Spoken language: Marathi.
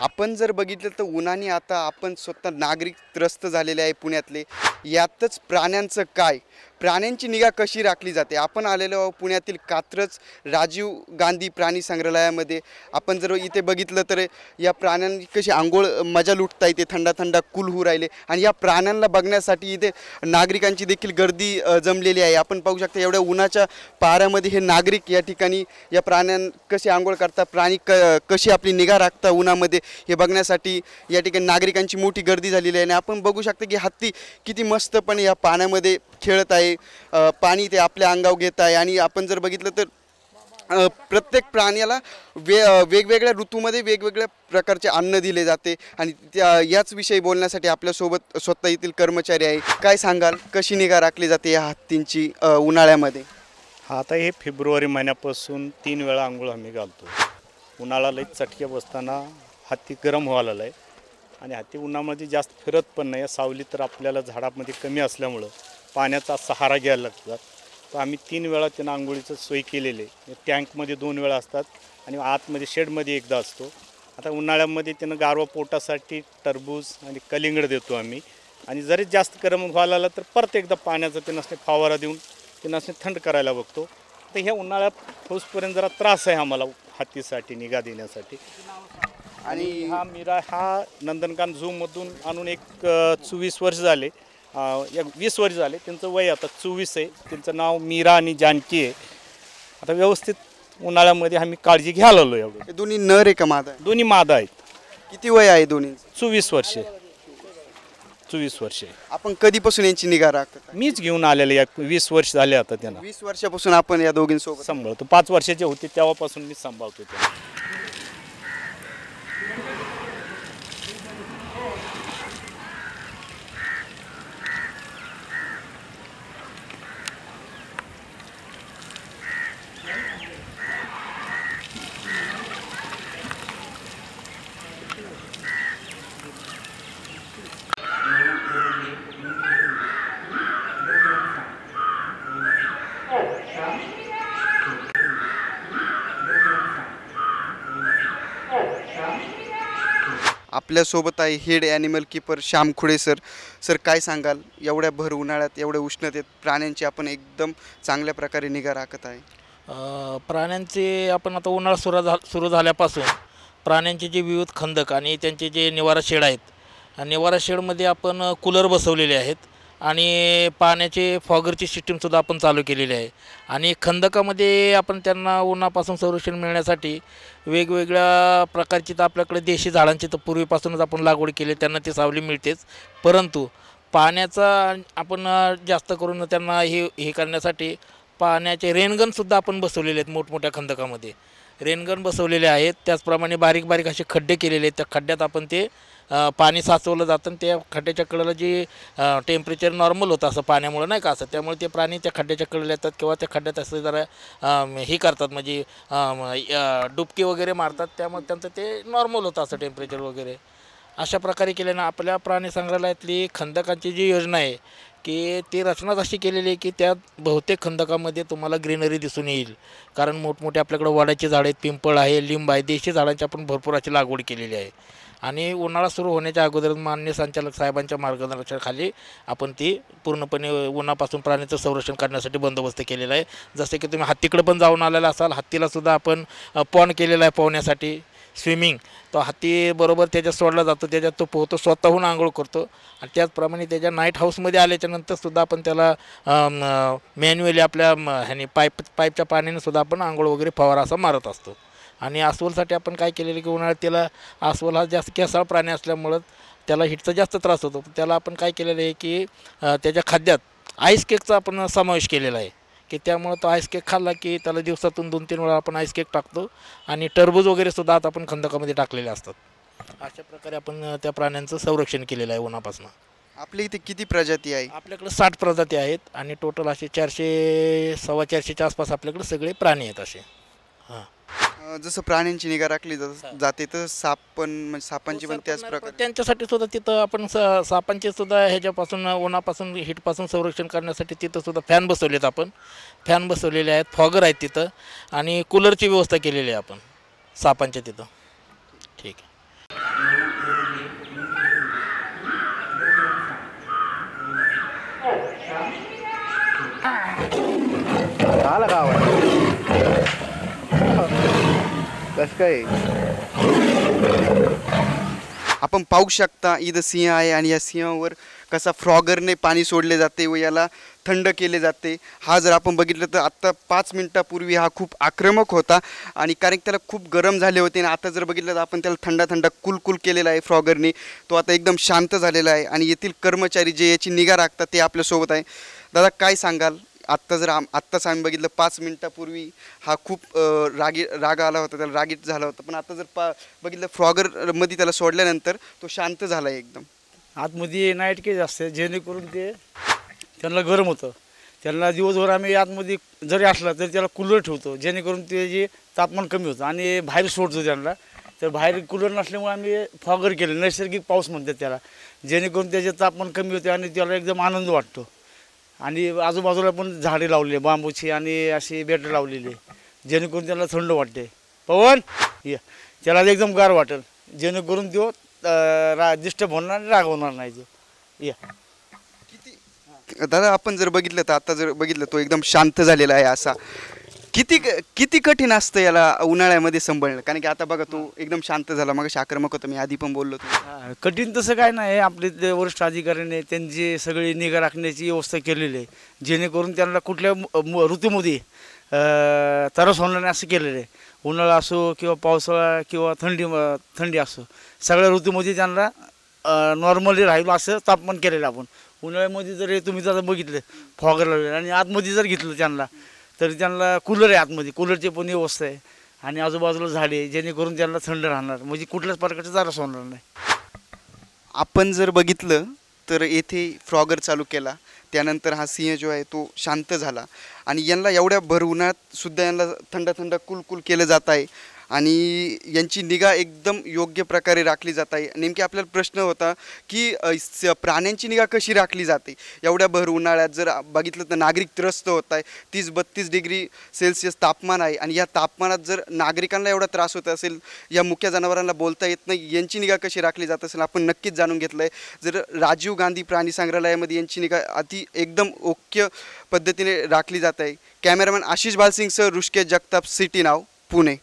आपण जर बघितलं तर उन्हाने आता आपण स्वतः नागरिक त्रस्त झालेले आहे पुण्यातले. यातच प्राण्यांचं काय, प्राण्यांची निगा कशी राखली जाते. आपण आलेलो आहोत पुण्यातील कात्रज राजीव गांधी प्राणी संग्रहालयामध्ये. आपण जर इथे बघितलं तर या प्राण्यांनी कशी आंघोळ मजा लुटता येते, थंड थंड कूल होऊ राहिले आणि या प्राण्यांना बघण्यासाठी इथे नागरिकांची देखील गर्दी जमलेली आहे. आपण पाहू शकता एवढ्या उन्हाच्या पाऱ्यामध्ये हे नागरिक या ठिकाणी या प्राण्यां कशी आंघोळ करतात, प्राणी कशी आपली निगा राखतात उन्हामध्ये हे बघण्यासाठी या ठिकाणी नागरिकांची मोठी गर्दी झालेली आहे. आणि आपण बघू शकता की हत्ती किती मस्तपणे या पाण्यामध्ये खेळत आहे, पाणी ते आपल्या अंगावर घेत आहे. आणि आपण जर बघितलं तर प्रत्येक प्राण्याला वेगवेगळ्या ऋतूमध्ये वेगवेगळ्या प्रकारचे अन्न दिले जाते. आणि याच विषयी बोलण्यासाठी आपल्यासोबत स्वतः येथील कर्मचारी आहे. काय सांगाल, कशी निगा राखली जाते या हत्तींची उन्हाळ्यामध्ये? आता हे फेब्रुवारी महिन्यापासून 3 वेळा आंघोळ आम्ही घालतो. उन्हाळा लई चटके बसताना हत्ती गरम व्हायला आहे आणि हत्ती उन्हामध्ये जास्त फिरत पण नाही. सावली तर आपल्याला झाडामध्ये कमी असल्यामुळं पाण्याचा सहारा घ्यायला लागतात. तर आम्ही 3 वेळा त्यांना आंघोळीचं सोय केलेली आहे. टँकमध्ये 2 वेळा असतात आणि आतमध्ये शेडमध्ये एकदा असतो. आता उन्हाळ्यामध्ये त्यांना गारवा पोटासाठी टरबूज आणि कलिंगड देतो आम्ही. आणि जरी जास्त गरम व्हायला आला तर परत एकदा पाण्याचा त्यांना फवारा देऊन त्यांना थंड करायला बघतो. तर ह्या उन्हाळ्यात होसपर्यंत जरा त्रास आहे आम्हाला हत्तीसाठी निगा देण्यासाठी. आणि हा मीरा हा नंदनकान झूमधून आणून एक 24 वर्ष झाले, 20 वर्ष झाले. त्यांचं वय आता 24 आहे. त्यांचं नाव मीरा आणि जानकी आहे. आता व्यवस्थित उन्हाळ्यामध्ये आम्ही काळजी घ्यायला आलो. एवढं दोन्ही नर आहे का मादा? दोन्ही मादा आहेत. किती वय आहे दोन्ही? 24 वर्षे. 24 वर्षे. आपण कधीपासून यांची निगा राखतात? मीच घेऊन आलेले, 20 वर्ष झाले आता त्यांना. 20 वर्षापासून आपण या दोघींसोबत सांभाळतो. 5 वर्षाचे होते तेव्हापासून मी सांभाळतो त्यांना. आपल्यासोबत आहे head animal keeper Shyam Khude sir. Sir काय सांगाल, एवढ्या भर उन्हाळ्यात एवढ्या उष्णतेत प्राण्यांची आपण एकदम चांगल्या प्रकारे निगा राखत आहे? प्राण्यांचे आपण आता उन्हाळा सुरू झाल्यापासून प्राण्यांचे जे विविध खंदक आणि त्यांचे जे निवारा शेड आहेत, निवारा शेडमध्ये आपण कूलर बसवलेले आहेत आणि पाण्याचे फॉगरची सिस्टीमसुद्धा आपण चालू केलेली आहे. आणि खंदकामध्ये आपण त्यांना उन्हापासून संरक्षण मिळण्यासाठी वेगवेगळ्या प्रकारची तर आपल्याकडे देशी झाडांची तर पूर्वीपासूनच आपण लागवड केली, त्यांना ती सावली मिळतेच. परंतु पाण्याचा आपण जास्त करून त्यांना हे करण्यासाठी पाण्याचे रेनगनसुद्धा आपण बसवलेले आहेत. मोठमोठ्या खंदकामध्ये रेनगन बसवलेले आहेत. त्याचप्रमाणे बारीक बारीक असे खड्डे केलेले आहेत. त्या खड्ड्यात आपण ते पाणी साचवलं जातं आणि त्या खड्ड्याच्या कडेला जी टेम्परेचर नॉर्मल होतं असं पाण्यामुळं नाही का, असं त्यामुळे ते प्राणी त्या खड्ड्याच्या कडेला येतात किंवा त्या खड्ड्यात असं जरा हे करतात, म्हणजे डुबकी वगैरे मारतात. त्यामुळे त्यांचं ते नॉर्मल होतं असं टेम्परेचर वगैरे. अशा प्रकारे केल्यानं आपल्या प्राणी संग्रहालयातली खंदकांची जी योजना आहे की ती रचनाच अशी केलेली आहे की त्यात बहुतेक खंदकामध्ये तुम्हाला ग्रीनरी दिसून येईल. कारण मोठमोठे आपल्याकडे वडाची झाडं आहेत, पिंपळ आहे, लिंब आहे, देशी झाडांची आपण भरपूर अशी लागवड केलेली आहे. आणि उन्हाळा सुरू होण्याच्या अगोदर माननीय संचालक साहेबांच्या मार्गदर्शनाखाली आपण ती पूर्णपणे उन्हापासून प्राण्यांचं संरक्षण करण्यासाठी बंदोबस्त केलेला आहे. जसे की तुम्ही हत्तीकडे पण जाऊन आलेला असाल, हत्तीलासुद्धा आपण पॉन्ड केलेला आहे पोहण्यासाठी, स्विमिंग. तो हत्ती बरोबर त्याच्यात सोडला जातो, त्याच्यात तो पोहतो, स्वतःहून आंघोळ करतो. आणि त्याचप्रमाणे त्याच्या नाईट हाऊसमध्ये आल्याच्यानंतरसुद्धा आपण त्याला मॅन्युअली आपल्या ह्याने पाईपच्या पाण्याने सुद्धा आपण आंघोळ वगैरे फवारा असा मारत असतो. आणि अस्वलसाठी आपण काय केलेलं की उन्हाळ्यात त्याला, अस्वल हा जास्त केसाळ प्राणी असल्यामुळं त्याला हिटचा जास्त त्रास होतो. त्याला आपण काय केलेलं आहे की त्याच्या खाद्यात आईस केकचा आपण समावेश केलेला आहे की त्यामुळं तो आईस केक खाल्ला की त्याला दिवसातून 2-3 वेळा आपण आईस केक टाकतो. आणि टरबूज वगैरेसुद्धा आता आपण खंदकामध्ये टाकलेले असतात. अशा प्रकारे आपण त्या प्राण्यांचं संरक्षण केलेलं आहे उन्हापासून. आपल्या इथे किती प्रजाती आहे? आपल्याकडे 60 प्रजाती आहेत आणि टोटल असे 400-450च्या आसपास आपल्याकडे सगळे प्राणी आहेत असे. हां, जसं प्राण्यांची निगा राखली जाते तर साप पण, म्हणजे सापांची पण त्याच प्रकारे त्यांच्यासाठी सुद्धा तिथं आपण सापांचे सुद्धा ह्याच्यापासून उन्हापासून हिटपासून संरक्षण करण्यासाठी तिथं सुद्धा फॅन बसवलेत. आपण फॅन बसवलेले आहेत, फॉगर आहेत तिथं आणि कूलरची व्यवस्था केलेली आहे आपण सापांच्या तिथं. ठीक आहे. आला का आवाज? कसं काय? आपण पाहू शकता इथं सिंह आहे आणि या सिंहावर कसा फ्रॉगरने पाणी सोडले जाते व याला थंड केले जाते. हा जर आपण बघितलं तर आत्ता 5 मिनिटापूर्वी हा खूप आक्रमक होता आणि कारण त्याला खूप गरम झाले होते आणि आता जर बघितलं तर आपण त्याला थंडा थंडा कूल केलेला आहे फ्रॉगरने. तो आता एकदम शांत झालेला आहे आणि येथील कर्मचारी जे याची निगा राखतात ते आपल्यासोबत आहे. दादा काय सांगाल? आत्ताच आम्ही बघितलं 5 मिनिटापूर्वी हा खूप राग आला होता, त्याला रागीट झाला होता, पण आता जर बघितलं फ्रॉगरमध्ये त्याला सोडल्यानंतर तो शांत झाला आहे एकदम. आतमध्ये नाईट केज असते जेणेकरून ते त्यांना गरम होतं. त्यांना दिवसभर आम्ही आतमध्ये जरी असला तरी त्याला कूलर ठेवतो जेणेकरून ते जे तापमान कमी होतं आणि बाहेर सोडतो त्यांना. तर बाहेर कूलर नसल्यामुळे आम्ही फॉगर केलं, नैसर्गिक पाऊस म्हणतात त्याला, जेणेकरून त्याचे तापमान कमी होते आणि त्याला एकदम आनंद वाटतो. आणि आजूबाजूला पण झाडे लावलेली बांबूची आणि अशी बेट लावलेली जेणेकरून त्याला थंड वाटते. पवन या त्याला एकदम गार वाटेल जेणेकरून तो डिस्टर्ब होणार आणि रागवणार नाही. तो या दादा आपण जर बघितलं तर आता जर बघितलं तो एकदम शांत झालेला आहे. असा किती कठीण असतं याला उन्हाळ्यामध्ये सांभाळणं, कारण की आता बघा तो एकदम शांत झाला, मग आक्रमक होतं, मी आधी पण बोललो होतो. कठीण तसं काय नाही. आपले ते वरिष्ठ अधिकाऱ्याने त्यांची सगळी निगा राखण्याची व्यवस्था केलेली आहे जेणेकरून त्यांना कुठल्या ऋतूमध्ये त्रास होणार नाही असं केलेलं आहे. उन्हाळा असो किंवा पावसाळा किंवा थंडी असो, सगळ्या ऋतूमध्ये त्यांना नॉर्मली राहील असं तापमान केलेलं आपण. उन्हाळ्यामध्ये जर तुम्ही जर बघितलं फॉगर लावलेलं आणि आतमध्ये जर घेतलं त्यांना तरी त्यांना कूलर आहे, आतमध्ये कूलरची पण व्यवस्था आहे आणि आजूबाजूला झाडे आहे जेणेकरून त्यांना थंड राहणार, म्हणजे कुठल्याच प्रकारचा त्रास होणार नाही. आपण जर बघितलं तर येथे फ्रॉगर चालू केला, त्यानंतर हा सिंह जो आहे तो शांत झाला आणि यांना एवढ्या भर उन्हात सुद्धा यांना थंड कूल केलं जात आहे आणि यांची निगा एकदम योग्य प्रकारे राखली जात आहे. नेमकी आपल्याला प्रश्न होता की प्राण्यांची निगा कशी राखली जाते एवढ्या भर उन्हाळ्यात. जर बघितलं तर नागरिक त्रस्त होत आहे, 30-32 डिग्री सेल्सिअस तापमान आहे आणि या तापमानात जर नागरिकांना एवढा त्रास होत असेल, या मुक्या जनावरांना बोलता येत नाही, यांची निगा कशी राखली जात असेल आपण नक्कीच जाणून घेतलं आहे. जर राजीव गांधी प्राणी संग्रहालयामध्ये यांची निगा एकदम योग्य पद्धतीने राखली जात आहे. कॅमेरामॅन आशिष बालसिंगसह ऋषिकेश जगताप, सिटी नाव, पुणे.